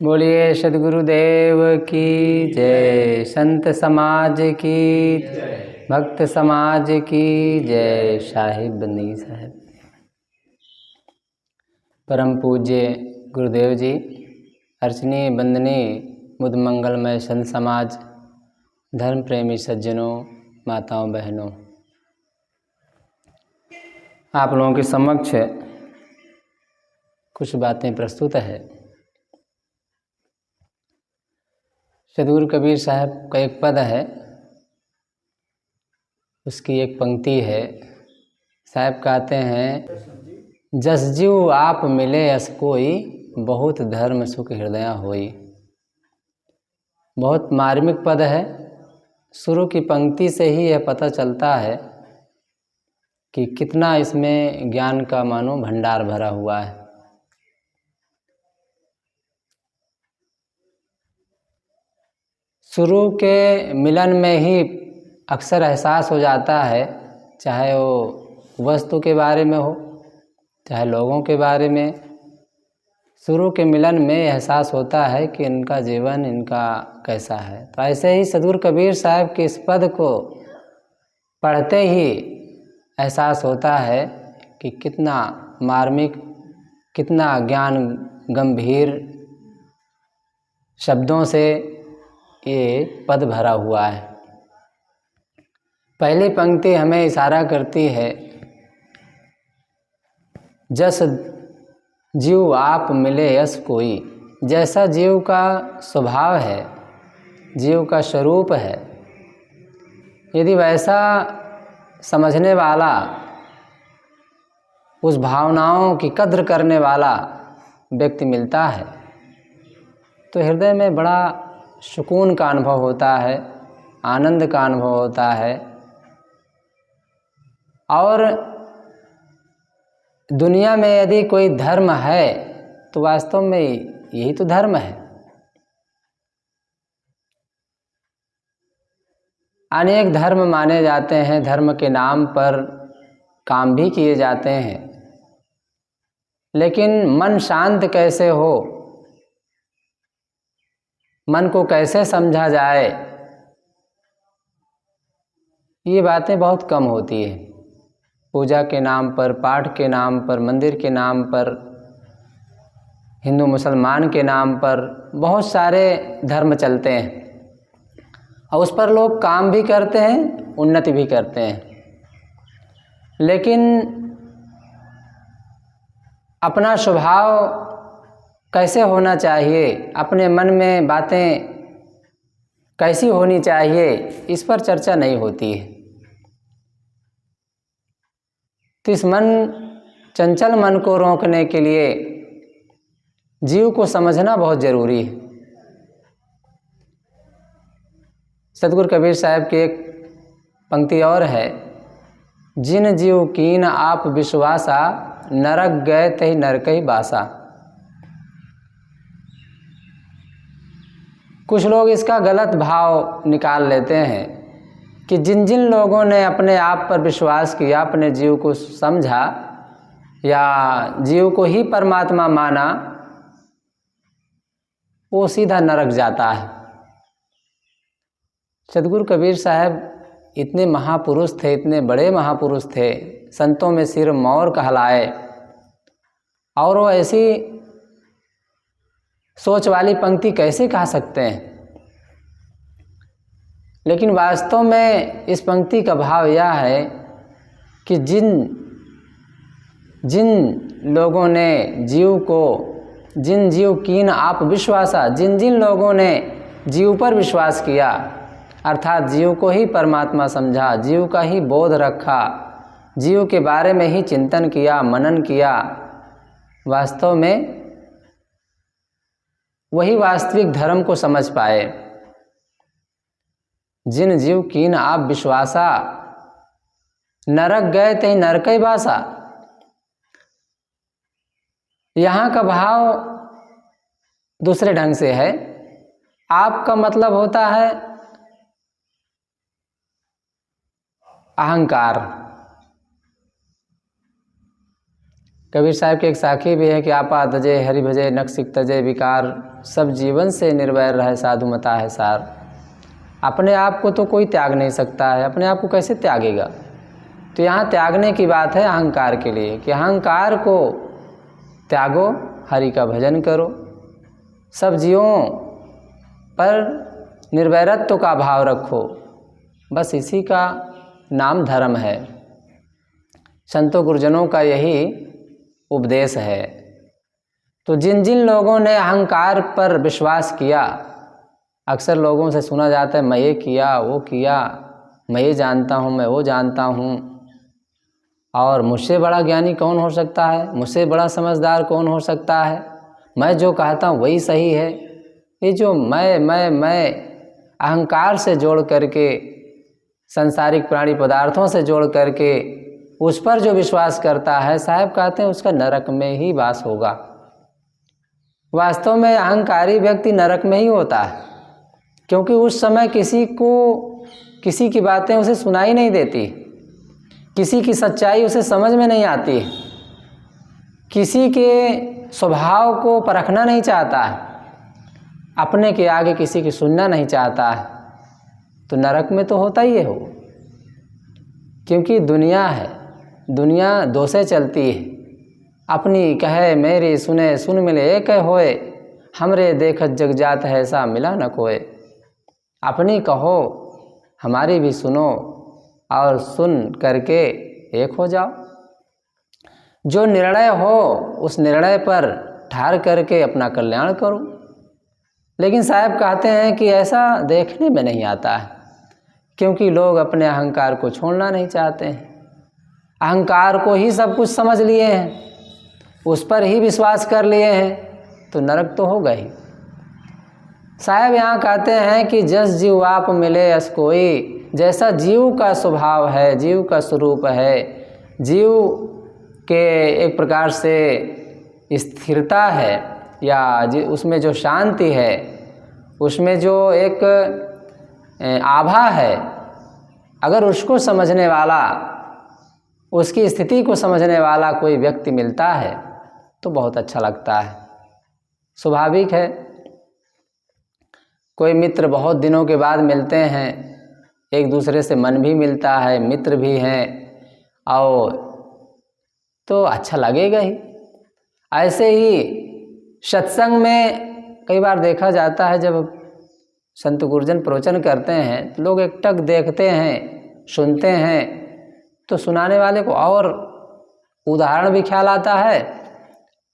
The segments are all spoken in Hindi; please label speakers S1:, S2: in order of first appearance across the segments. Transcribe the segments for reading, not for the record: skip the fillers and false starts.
S1: बोलिए सद्गुरुदेव की जय, संत समाज की जय, भक्त समाज की जय। साहिब बंदगी साहब। परम पूज्य गुरुदेव जी, अर्चनीय वंदनीय मुद मंगलमय संत समाज, धर्म प्रेमी सज्जनों, माताओं बहनों, आप लोगों के समक्ष कुछ बातें प्रस्तुत है। सद्गुरु कबीर साहब का एक पद है, उसकी एक पंक्ति है। साहब कहते हैं, जस जीव आप मिले यस कोई, बहुत धर्म सुख हृदय होई। बहुत मार्मिक पद है। शुरू की पंक्ति से ही यह पता चलता है कि कितना इसमें ज्ञान का मानो भंडार भरा हुआ है। शुरू के मिलन में ही अक्सर एहसास हो जाता है, चाहे वो वस्तु के बारे में हो, चाहे लोगों के बारे में। शुरू के मिलन में एहसास होता है कि इनका जीवन इनका कैसा है। तो ऐसे ही सद्गुरु कबीर साहब के इस पद को पढ़ते ही एहसास होता है कि कितना मार्मिक, कितना ज्ञान गंभीर शब्दों से ये पद भरा हुआ है। पहली पंक्ति हमें इशारा करती है, जस जीव आप मिले यस कोई। जैसा जीव का स्वभाव है, जीव का स्वरूप है, यदि वैसा समझने वाला, उस भावनाओं की कद्र करने वाला व्यक्ति मिलता है तो हृदय में बड़ा सुकून का अनुभव होता है, आनंद का अनुभव होता है। और दुनिया में यदि कोई धर्म है तो वास्तव में यही तो धर्म है। अनेक धर्म माने जाते हैं, धर्म के नाम पर काम भी किए जाते हैं, लेकिन मन शांत कैसे हो, मन को कैसे समझा जाए, ये बातें बहुत कम होती है। पूजा के नाम पर, पाठ के नाम पर, मंदिर के नाम पर, हिंदू मुसलमान के नाम पर बहुत सारे धर्म चलते हैं और उस पर लोग काम भी करते हैं, उन्नति भी करते हैं। लेकिन अपना स्वभाव कैसे होना चाहिए, अपने मन में बातें कैसी होनी चाहिए, इस पर चर्चा नहीं होती है। तो इस चंचल मन को रोकने के लिए जीव को समझना बहुत जरूरी है। सद्गुरु कबीर साहब की एक पंक्ति और है, जिन जीव कीन आप विश्वासा, नरक गए तहि नरकहि बासा। कुछ लोग इसका गलत भाव निकाल लेते हैं कि जिन जिन लोगों ने अपने आप पर विश्वास किया, अपने जीव को समझा या जीव को ही परमात्मा माना, वो सीधा नरक जाता है। सद्गुरु कबीर साहब इतने महापुरुष थे, इतने बड़े महापुरुष थे, संतों में सिर मौर कहलाए, और वो ऐसी सोच वाली पंक्ति कैसे कह सकते हैं। लेकिन वास्तव में इस पंक्ति का भाव यह है कि जिन लोगों ने जीव को, जिन जीव कीन आप विश्वासा, जिन जिन लोगों ने जीव पर विश्वास किया, अर्थात जीव को ही परमात्मा समझा, जीव का ही बोध रखा, जीव के बारे में ही चिंतन किया, मनन किया, वास्तव में वही वास्तविक धर्म को समझ पाए। जिन जीव कीन आप विश्वासा, नरक गए तहि नरकहि बासा। यहाँ का भाव दूसरे ढंग से है। आपका मतलब होता है अहंकार, कबीर साहब की एक साखी भी है कि आपा तजे हरि भजे नक्सिक तजे विकार, सब जीवन से निर्वैर रहे साधु मता है सार। अपने आप को तो कोई त्याग नहीं सकता है, अपने आप को कैसे त्यागेगा। तो यहाँ त्यागने की बात है अहंकार के लिए कि अहंकार को त्यागो, हरि का भजन करो, सब जीवों पर निर्वैरत्व का भाव रखो, बस इसी का नाम धर्म है। संतों गुरुजनों का यही उपदेश है। तो जिन जिन लोगों ने अहंकार पर विश्वास किया, अक्सर लोगों से सुना जाता है मैं ये किया वो किया, मैं ये जानता हूँ मैं वो जानता हूँ, और मुझसे बड़ा ज्ञानी कौन हो सकता है, मुझसे बड़ा समझदार कौन हो सकता है, मैं जो कहता हूँ वही सही है। ये जो मैं अहंकार से जोड़ करके, सांसारिक प्राणी पदार्थों से जोड़ करके उस पर जो विश्वास करता है, साहब कहते हैं उसका नरक में ही वास होगा। वास्तव में अहंकारी व्यक्ति नरक में ही होता है, क्योंकि उस समय किसी को किसी की बातें उसे सुनाई नहीं देती, किसी की सच्चाई उसे समझ में नहीं आती, किसी के स्वभाव को परखना नहीं चाहता है, अपने के आगे किसी की सुनना नहीं चाहता है, तो नरक में तो होता ही है वो। क्योंकि दुनिया है, दुनिया दो से चलती है, अपनी कहे मेरी सुने सुन मिले एक होए, हमरे देखत जग जात है ऐसा मिला न कोय। अपनी कहो हमारी भी सुनो और सुन करके एक हो जाओ। जो निर्णय हो उस निर्णय पर ठार करके अपना कल्याण करो। लेकिन साहब कहते हैं कि ऐसा देखने में नहीं आता है, क्योंकि लोग अपने अहंकार को छोड़ना नहीं चाहते हैं, अहंकार को ही सब कुछ समझ लिए हैं, उस पर ही विश्वास कर लिए हैं, तो नरक तो होगा ही। साहब यहाँ कहते हैं कि जस जीव आप मिले अस कोई, जैसा जीव का स्वभाव है, जीव का स्वरूप है, जीव के एक प्रकार से स्थिरता है, या उसमें जो शांति है, उसमें जो एक आभा है, अगर उसको समझने वाला, उसकी स्थिति को समझने वाला कोई व्यक्ति मिलता है तो बहुत अच्छा लगता है। स्वाभाविक है, कोई मित्र बहुत दिनों के बाद मिलते हैं, एक दूसरे से मन भी मिलता है, मित्र भी हैं, और तो अच्छा लगेगा ही। ऐसे ही सत्संग में कई बार देखा जाता है, जब संत गुरुजन प्रवचन करते हैं तो लोग एकटक देखते हैं, सुनते हैं, तो सुनाने वाले को और उदाहरण भी ख्याल आता है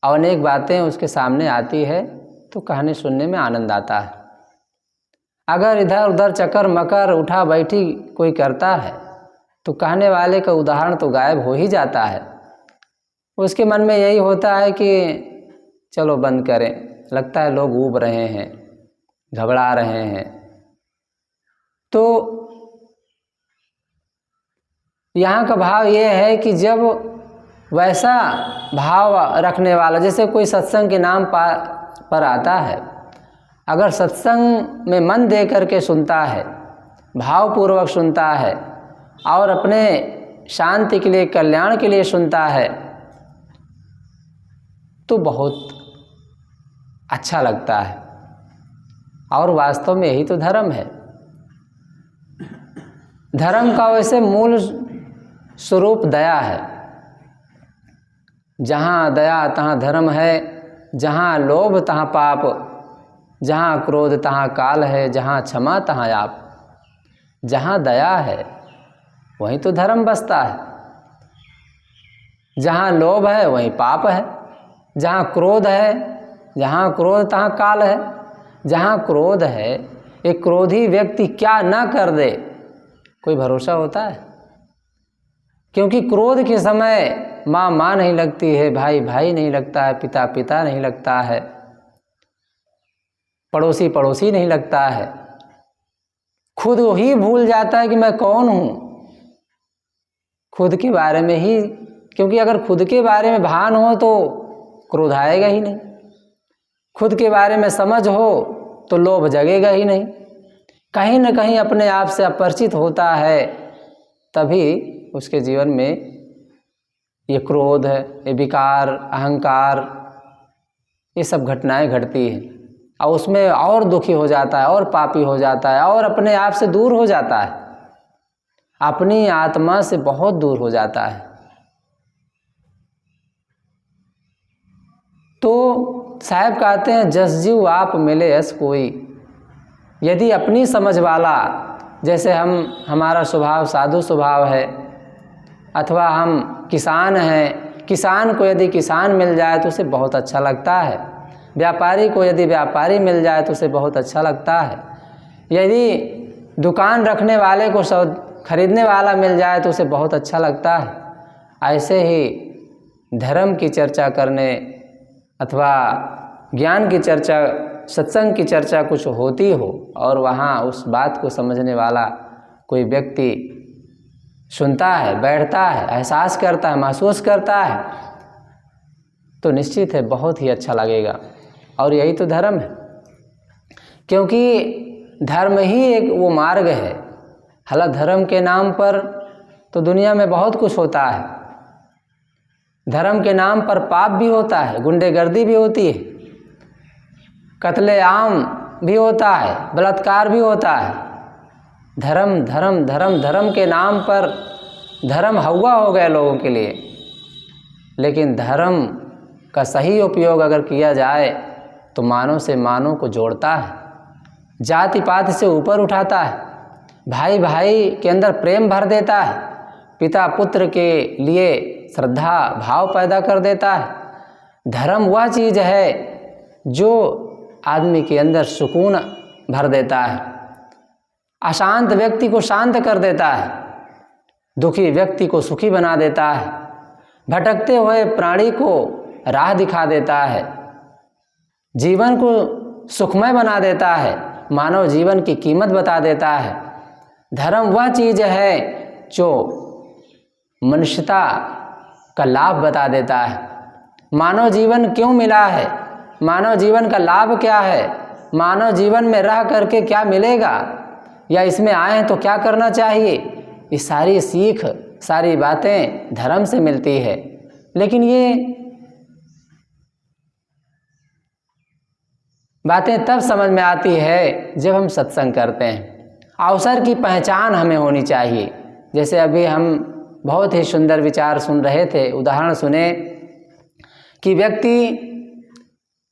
S1: और अनेक बातें उसके सामने आती है, तो कहानी सुनने में आनंद आता है। अगर इधर उधर चक्कर मकर उठा बैठी कोई करता है तो कहने वाले का उदाहरण तो गायब हो ही जाता है। उसके मन में यही होता है कि चलो बंद करें, लगता है लोग ऊब रहे हैं, घबरा रहे हैं। तो यहाँ का भाव ये है कि जब वैसा भाव रखने वाला, जैसे कोई सत्संग के नाम पर आता है, अगर सत्संग में मन दे करके सुनता है, भावपूर्वक सुनता है और अपने शांति के लिए, कल्याण के लिए सुनता है, तो बहुत अच्छा लगता है। और वास्तव में यही तो धर्म है। धर्म का वैसे मूल स्वरूप दया है। जहाँ दया तहाँ धर्म है, जहाँ लोभ तहाँ पाप, जहाँ क्रोध तहाँ काल है, जहाँ क्षमा तहाँ आप। जहाँ दया है वहीं तो धर्म बसता है, जहाँ लोभ है वहीं पाप है, जहाँ क्रोध है, जहाँ क्रोध तहाँ काल है। जहाँ क्रोध है, एक क्रोधी व्यक्ति क्या ना कर दे कोई भरोसा होता है? क्योंकि क्रोध के समय माँ माँ नहीं लगती है, भाई भाई नहीं लगता है, पिता पिता नहीं लगता है, पड़ोसी पड़ोसी नहीं लगता है, खुद ही भूल जाता है कि मैं कौन हूँ, खुद के बारे में ही। क्योंकि अगर खुद के बारे में भान हो तो क्रोध आएगा ही नहीं, खुद के बारे में समझ हो तो लोभ जगेगा ही नहीं। कहीं न कहीं अपने आप से अपरिचित होता है, तभी उसके जीवन में ये क्रोध, ये विकार, अहंकार, ये सब घटनाएं घटती हैं और उसमें और दुखी हो जाता है और पापी हो जाता है और अपने आप से दूर हो जाता है, अपनी आत्मा से बहुत दूर हो जाता है। तो साहब कहते हैं जस जीव आप मिले यस कोई। यदि अपनी समझ वाला, जैसे हमारा स्वभाव साधु स्वभाव है, अथवा हम किसान हैं, किसान को यदि किसान मिल जाए तो उसे बहुत अच्छा लगता है, व्यापारी को यदि व्यापारी मिल जाए तो उसे बहुत अच्छा लगता है, यदि दुकान रखने वाले को खरीदने वाला मिल जाए तो उसे बहुत अच्छा लगता है। ऐसे ही धर्म की चर्चा करने अथवा ज्ञान की चर्चा, सत्संग की चर्चा कुछ होती हो और वहाँ उस बात को समझने वाला कोई व्यक्ति सुनता है, बैठता है, एहसास करता है, महसूस करता है, तो निश्चित है बहुत ही अच्छा लगेगा। और यही तो धर्म है, क्योंकि धर्म ही एक वो मार्ग है। हालांकि धर्म के नाम पर तो दुनिया में बहुत कुछ होता है, धर्म के नाम पर पाप भी होता है, गुंडेगर्दी भी होती है, कत्ले आम भी होता है, बलात्कार भी होता है। धर्म धर्म धर्म धर्म के नाम पर धर्म हवा हो गए लोगों के लिए, लेकिन धर्म का सही उपयोग अगर किया जाए तो मानव से मानव को जोड़ता है, जाति पात से ऊपर उठाता है, भाई भाई के अंदर प्रेम भर देता है, पिता पुत्र के लिए श्रद्धा भाव पैदा कर देता है। धर्म वह चीज़ है जो आदमी के अंदर सुकून भर देता है, अशांत व्यक्ति को शांत कर देता है, दुखी व्यक्ति को सुखी बना देता है, भटकते हुए प्राणी को राह दिखा देता है, जीवन को सुखमय बना देता है, मानव जीवन की कीमत बता देता है। धर्म वह चीज़ है जो मनुष्यता का लाभ बता देता है। मानव जीवन क्यों मिला है, मानव जीवन का लाभ क्या है, मानव जीवन में रह करके क्या मिलेगा, या इसमें आए हैं तो क्या करना चाहिए, ये सारी सीख, सारी बातें धर्म से मिलती है। लेकिन ये बातें तब समझ में आती है जब हम सत्संग करते हैं। अवसर की पहचान हमें होनी चाहिए। जैसे अभी हम बहुत ही सुंदर विचार सुन रहे थे, उदाहरण सुने कि व्यक्ति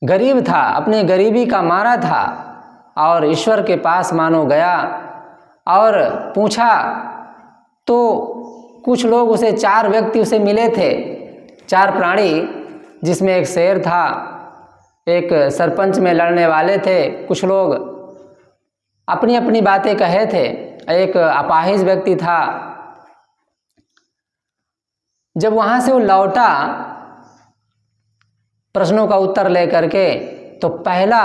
S1: गरीब था, अपने गरीबी का मारा था और ईश्वर के पास मानो गया और पूछा, तो कुछ लोग उसे, 4 व्यक्ति उसे मिले थे, 4 प्राणी, जिसमें एक शेर था, एक सरपंच में लड़ने वाले थे, कुछ लोग अपनी अपनी बातें कहे थे, एक अपाहिज व्यक्ति था। जब वहाँ से वो लौटा प्रश्नों का उत्तर लेकर के, तो पहला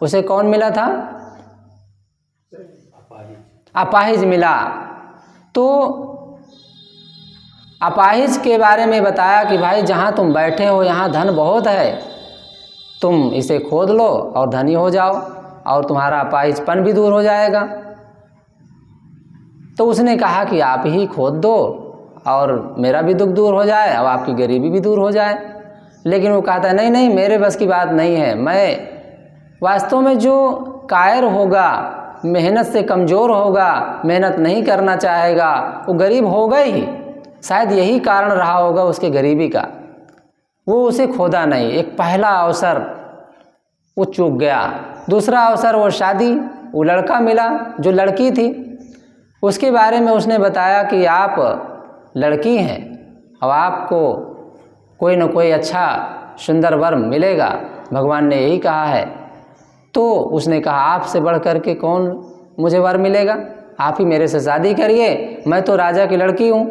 S1: उसे कौन मिला था, अपाहिज मिला। तो अपाहिज के बारे में बताया कि भाई जहाँ तुम बैठे हो यहाँ धन बहुत है, तुम इसे खोद लो और धनी हो जाओ और तुम्हारा अपाहिजपन भी दूर हो जाएगा। तो उसने कहा कि आप ही खोद दो और मेरा भी दुख दूर हो जाए और आपकी गरीबी भी दूर हो जाए। लेकिन वो कहता है नहीं नहीं, मेरे बस की बात नहीं है। मैं वास्तव में जो कायर होगा, मेहनत से कमज़ोर होगा, मेहनत नहीं करना चाहेगा, वो गरीब होगा ही। शायद यही कारण रहा होगा उसके गरीबी का, वो उसे खोदा नहीं। एक पहला अवसर वो चूक गया। दूसरा अवसर वो शादी, वो लड़का मिला जो लड़की थी, उसके बारे में उसने बताया कि आप लड़की हैं और आपको कोई न कोई अच्छा सुंदर वर मिलेगा, भगवान ने यही कहा है। तो उसने कहा आपसे बढ़ कर के कौन मुझे वर मिलेगा, आप ही मेरे से शादी करिए, मैं तो राजा की लड़की हूँ,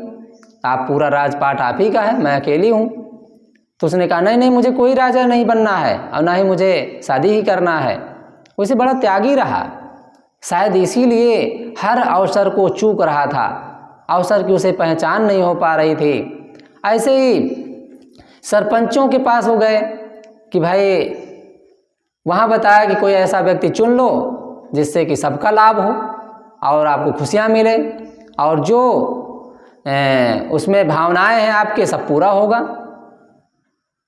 S1: आप पूरा राजपाट आप ही का है, मैं अकेली हूँ। तो उसने कहा नहीं नहीं, मुझे कोई राजा नहीं बनना है और ना ही मुझे शादी ही करना है। उसे बड़ा त्यागी रहा, शायद इसीलिए हर अवसर को चूक रहा था, अवसर की उसे पहचान नहीं हो पा रही थी। ऐसे ही सरपंचों के पास हो गए कि भाई वहाँ बताया कि कोई ऐसा व्यक्ति चुन लो जिससे कि सबका लाभ हो और आपको खुशियाँ मिले, और जो उसमें भावनाएं हैं आपके, सब पूरा होगा।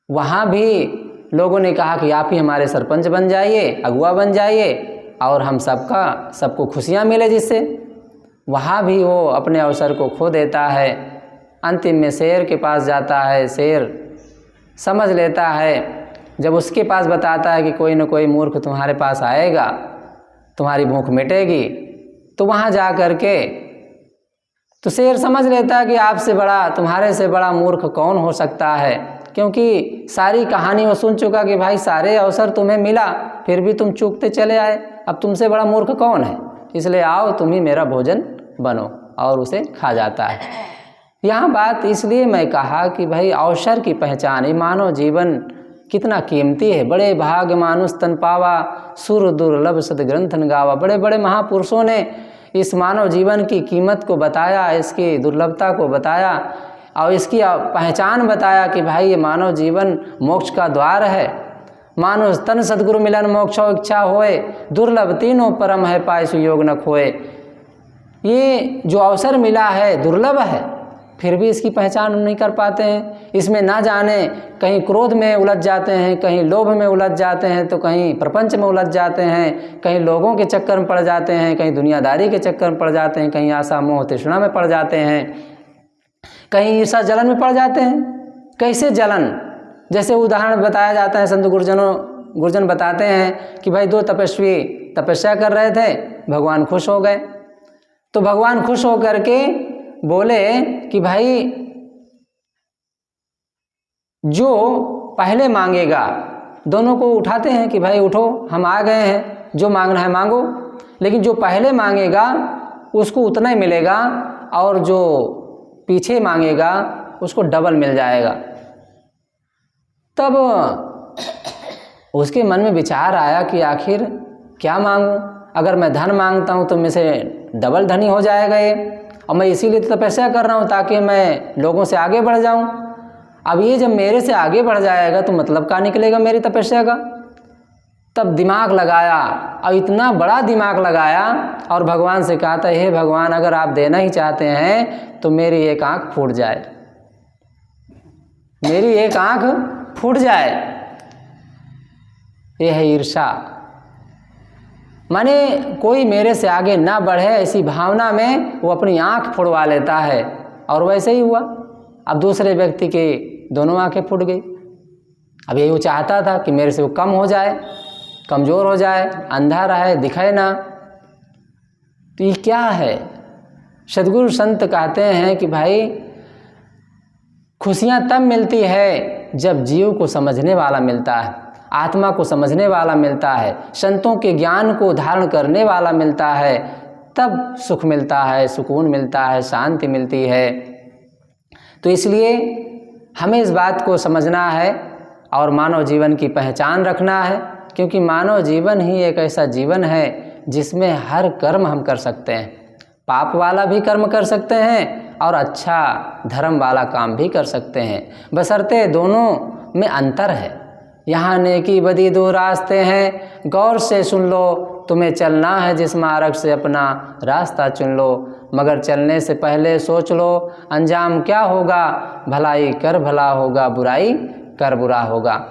S1: वहाँ भी लोगों ने कहा कि आप ही हमारे सरपंच बन जाइए, अगुआ बन जाइए और हम सबको खुशियाँ मिले जिससे। वहाँ भी वो अपने अवसर को खो देता है। अंतिम में शेर के पास जाता है, शेर समझ लेता है, जब उसके पास बताता है कि कोई न कोई मूर्ख तुम्हारे पास आएगा, तुम्हारी भूख मिटेगी, तो वहाँ जा कर के तो शेर समझ लेता है कि आपसे बड़ा, तुम्हारे से बड़ा मूर्ख कौन हो सकता है, क्योंकि सारी कहानी वो सुन चुका कि भाई सारे अवसर तुम्हें मिला फिर भी तुम चूकते चले आए, अब तुमसे बड़ा मूर्ख कौन है, इसलिए आओ तुम ही मेरा भोजन बनो, और उसे खा जाता है। यहाँ बात इसलिए मैं कहा कि भाई अवसर की पहचान, ये मानव जीवन कितना कीमती है। बड़े भाग मानुष तन पावा, सुर दुर्लभ सदग्रंथन गावा। बड़े बड़े महापुरुषों ने इस मानव जीवन की कीमत को बताया, इसकी दुर्लभता को बताया और इसकी पहचान बताया कि भाई ये मानव जीवन मोक्ष का द्वार है। मानुष तन सद्गुरु मिलन मोक्ष इच्छा होए, दुर्लभ तीनों परम है पाए सुयोग न खोए। ये जो अवसर मिला है दुर्लभ है, फिर भी इसकी पहचान हम नहीं कर पाते हैं। इसमें ना जाने कहीं क्रोध में उलझ जाते हैं, कहीं लोभ में उलझ जाते हैं, तो कहीं प्रपंच में उलझ जाते हैं, कहीं लोगों के चक्कर में पड़ जाते हैं, कहीं दुनियादारी के चक्कर में पड़ जाते हैं, कहीं आशा मोह तृष्णा में पड़ जाते हैं, कहीं ईर्षा जलन में पड़ जाते हैं। कैसे जलन? जैसे उदाहरण बताया जाता है, संत गुरुजन बताते हैं कि भाई दो तपस्वी तपस्या कर रहे थे, भगवान खुश हो गए। तो भगवान खुश होकर के बोले कि भाई जो पहले मांगेगा, दोनों को उठाते हैं कि भाई उठो हम आ गए हैं, जो मांगना है मांगो, लेकिन जो पहले मांगेगा उसको उतना ही मिलेगा और जो पीछे मांगेगा उसको डबल मिल जाएगा। तब उसके मन में विचार आया कि आखिर क्या मांगूं, अगर मैं धन मांगता हूं तो मेरे से डबल धनी हो जाएगा ये, और मैं इसीलिए तो तपस्या कर रहा हूँ ताकि मैं लोगों से आगे बढ़ जाऊँ। अब ये जब मेरे से आगे बढ़ जाएगा तो मतलब क्या निकलेगा मेरी तपस्या का। तब दिमाग लगाया और इतना बड़ा दिमाग लगाया और भगवान से कहा था, हे भगवान अगर आप देना ही चाहते हैं तो मेरी एक आँख फूट जाए, मेरी एक आँख फूट जाए। ये है ईर्षा, माने कोई मेरे से आगे ना बढ़े, ऐसी भावना में वो अपनी आँख फुड़वा लेता है। और वैसे ही हुआ, अब दूसरे व्यक्ति की दोनों आँखें फूट गई। अब यही वो चाहता था कि मेरे से वो कम हो जाए, कमज़ोर हो जाए, अंधा रहे, दिखे ना। तो ये क्या है? सद्गुरु संत कहते हैं कि भाई खुशियाँ तब मिलती है जब जीव को समझने वाला मिलता है, आत्मा को समझने वाला मिलता है, संतों के ज्ञान को धारण करने वाला मिलता है, तब सुख मिलता है, सुकून मिलता है, शांति मिलती है। तो इसलिए हमें इस बात को समझना है और मानव जीवन की पहचान रखना है, क्योंकि मानव जीवन ही एक ऐसा जीवन है जिसमें हर कर्म हम कर सकते हैं। पाप वाला भी कर्म कर सकते हैं और अच्छा धर्म वाला काम भी कर सकते हैं, बशर्ते दोनों में अंतर है। यहाँ नेकी बदी दो रास्ते हैं, गौर से सुन लो, तुम्हें चलना है जिस मार्ग से अपना रास्ता चुन लो, मगर चलने से पहले सोच लो अंजाम क्या होगा, भलाई कर भला होगा, बुराई कर बुरा होगा।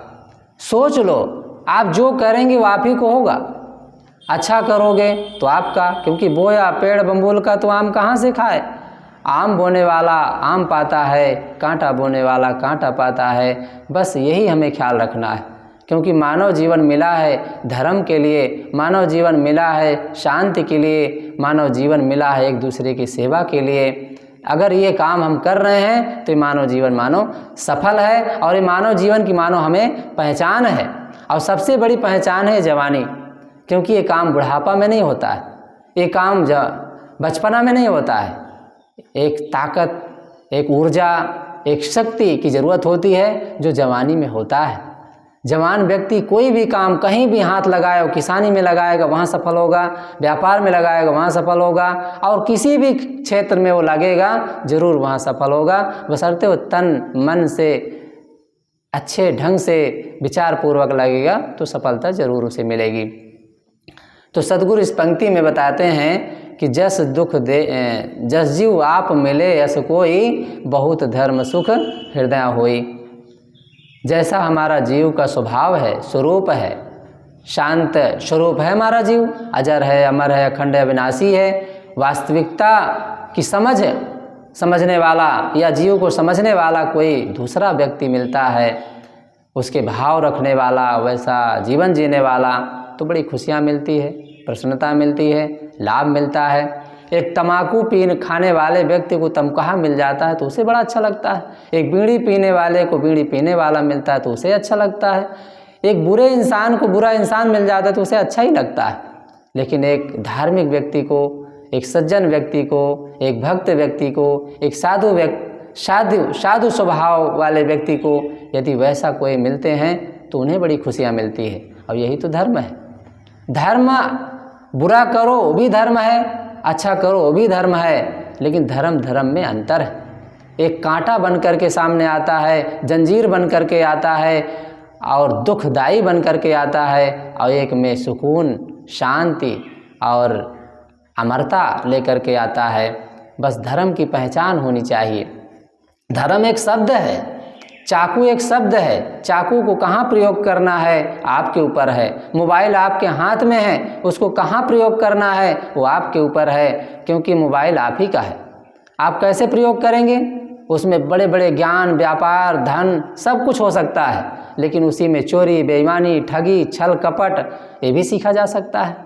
S1: सोच लो, आप जो करेंगे वो आप ही को होगा। अच्छा करोगे तो आपका, क्योंकि बोया पेड़ बम्बूल का तो आम कहाँ से खाए। आम बोने वाला आम पाता है, कांटा बोने वाला कांटा पाता है। बस यही हमें ख्याल रखना है, क्योंकि मानव जीवन मिला है धर्म के लिए, मानव जीवन मिला है शांति के लिए, मानव जीवन मिला है एक दूसरे की सेवा के लिए। अगर ये काम हम कर रहे हैं तो ये मानव जीवन मानो सफल है, और ये मानव जीवन की मानो हमें पहचान है। और सबसे बड़ी पहचान है जवानी, क्योंकि ये काम बुढ़ापा में नहीं होता है, ये काम बचपना में नहीं होता है। एक ताकत, एक ऊर्जा, एक शक्ति की ज़रूरत होती है जो जवानी में होता है। जवान व्यक्ति कोई भी काम कहीं भी हाथ लगाए, किसानी में लगाएगा वहाँ सफल होगा, व्यापार में लगाएगा वहाँ सफल होगा, और किसी भी क्षेत्र में वो लगेगा जरूर वहाँ सफल होगा, बशर्ते वो तन मन से अच्छे ढंग से विचार पूर्वक लगेगा तो सफलता जरूर उसे मिलेगी। तो सद्गुरु इस पंक्ति में बताते हैं कि जस दुख दे जस जीव आप मिले यस कोई, बहुत धर्म सुख हृदय होई। जैसा हमारा जीव का स्वभाव है, स्वरूप है, शांत स्वरूप है हमारा जीव, अजर है, अमर है, अखंड है, अविनाशी है, वास्तविकता की समझने वाला या जीव को समझने वाला कोई दूसरा व्यक्ति मिलता है, उसके भाव रखने वाला, वैसा जीवन जीने वाला, तो बड़ी खुशियाँ मिलती है, प्रसन्नता मिलती है, लाभ मिलता है। एक तम्बाकू खाने वाले व्यक्ति को तमकहा मिल जाता है तो उसे बड़ा अच्छा लगता है। एक बीड़ी पीने वाले को बीड़ी पीने वाला मिलता है तो उसे अच्छा लगता है। एक बुरे इंसान को बुरा इंसान मिल जाता है तो उसे अच्छा ही लगता है। लेकिन एक धार्मिक व्यक्ति को, एक सज्जन व्यक्ति को, एक भक्त व्यक्ति को, एक साधु स्वभाव वाले व्यक्ति को यदि वैसा कोई मिलते हैं तो उन्हें बड़ी खुशियाँ मिलती है। और यही तो धर्म है। धर्म, बुरा करो वो भी धर्म है, अच्छा करो वो भी धर्म है, लेकिन धर्म में अंतर है। एक कांटा बन करके सामने आता है, जंजीर बन करके आता है और दुखदाई बन करके आता है, और एक में सुकून, शांति और अमरता लेकर के आता है। बस धर्म की पहचान होनी चाहिए। धर्म एक शब्द है, चाकू एक शब्द है, चाकू को कहाँ प्रयोग करना है आपके ऊपर है। मोबाइल आपके हाथ में है, उसको कहाँ प्रयोग करना है वो आपके ऊपर है, क्योंकि मोबाइल आप ही का है। आप कैसे प्रयोग करेंगे, उसमें बड़े बड़े ज्ञान, व्यापार, धन सब कुछ हो सकता है, लेकिन उसी में चोरी, बेईमानी, ठगी, छल कपट ये भी सीखा जा सकता है।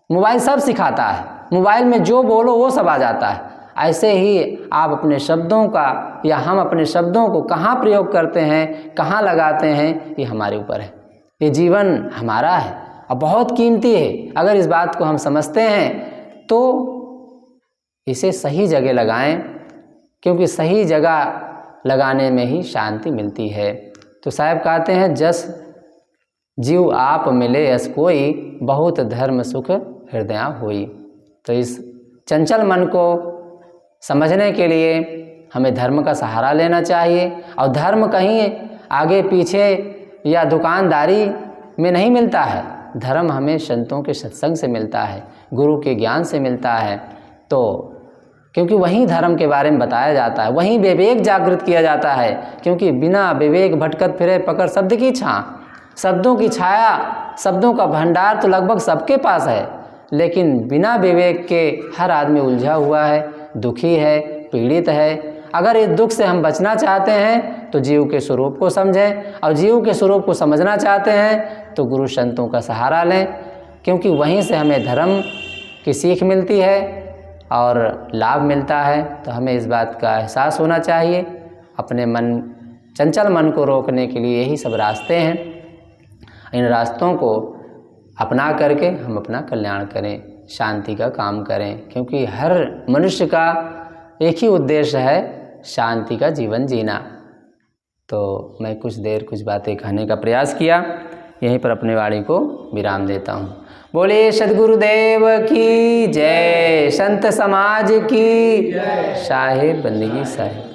S1: मोबाइल सब सिखाता है, मोबाइल में जो बोलो वो सब आ जाता है। ऐसे ही आप अपने शब्दों का या हम अपने शब्दों को कहाँ प्रयोग करते हैं, कहाँ लगाते हैं, ये हमारे ऊपर है। ये जीवन हमारा है और बहुत कीमती है। अगर इस बात को हम समझते हैं तो इसे सही जगह लगाएं, क्योंकि सही जगह लगाने में ही शांति मिलती है। तो साहब कहते हैं, जस जीव आप मिले यस कोई, बहुत धर्म सुख हृदय होई। तो इस चंचल मन को समझने के लिए हमें धर्म का सहारा लेना चाहिए। और धर्म कहीं आगे पीछे या दुकानदारी में नहीं मिलता है। धर्म हमें संतों के सत्संग से मिलता है, गुरु के ज्ञान से मिलता है। तो क्योंकि वहीं धर्म के बारे में बताया जाता है, वहीं विवेक जागृत किया जाता है। क्योंकि बिना विवेक भटकत फिरे पकड़ शब्द की छाँ, शब्दों की छाया, शब्दों का भंडार तो लगभग सबके पास है, लेकिन बिना विवेक के हर आदमी उलझा हुआ है, दुखी है, पीड़ित है। अगर इस दुख से हम बचना चाहते हैं तो जीव के स्वरूप को समझें, और जीव के स्वरूप को समझना चाहते हैं तो गुरु संतों का सहारा लें, क्योंकि वहीं से हमें धर्म की सीख मिलती है और लाभ मिलता है। तो हमें इस बात का एहसास होना चाहिए। अपने मन, चंचल मन को रोकने के लिए यही सब रास्ते हैं। इन रास्तों को अपना करके हम अपना कल्याण करें, शांति का काम करें, क्योंकि हर मनुष्य का एक ही उद्देश्य है, शांति का जीवन जीना। तो मैं कुछ देर कुछ बातें कहने का प्रयास किया, यहीं पर अपने वाणी को विराम देता हूँ। बोले सद्गुरुदेव की जय, संत समाज की जय, साहिब बंदगी साहिब।